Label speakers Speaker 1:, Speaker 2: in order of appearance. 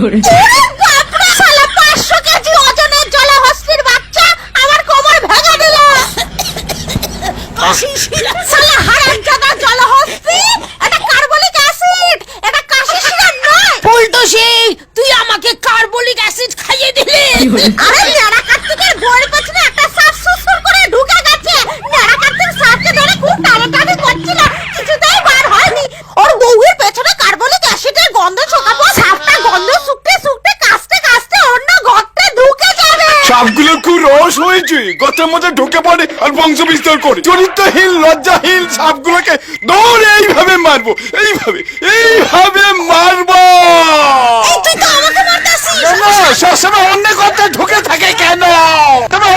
Speaker 1: বাপরে শালা 500 কেজি ওজনের জলহস্তির বাচ্চা আমার কোমর ভেঙে দিল। শালা হারামজাদা জলহস্তি, এটা কার্বলিক অ্যাসিড, এটা কাশি সিরাপ নয়।
Speaker 2: ফুলটুসি, তুই আমাকে কার্বলিক অ্যাসিড খাইয়ে দিলি।
Speaker 1: আরে নেড়া কার্তিকের বইয়ের পেছনে একটা সাপ সুসুর করে ঢুকে গেছে। নেড়া কার্তিক সাপকে ধরে খুব টানাটানি করছিল, কিছুতেই বার হয়নি। ওর বউয়ের পেছনে কার্বলিক অ্যাসিডের গন্ধ ছড়াবো, সাপটা গন্ধ শুকতে শুকতে কাশতে কাশতে অন্য গর্তে ঢুকে যাবে।
Speaker 3: সাপগুলো খুব রস হয়েছে, গর্তের মধ্যে ঢুকে পড়ে আর বংশ বিস্তার করে। চরিত্রহীন লজ্জাহীন সাপগুলোকে দৌড়ে এইভাবে মারবো, এইভাবে মারবো।
Speaker 1: তুই তো আমাকে মারতাছিস।
Speaker 3: সবসময় অন্য গর্তে ঢুকে থাকে কেন? তবে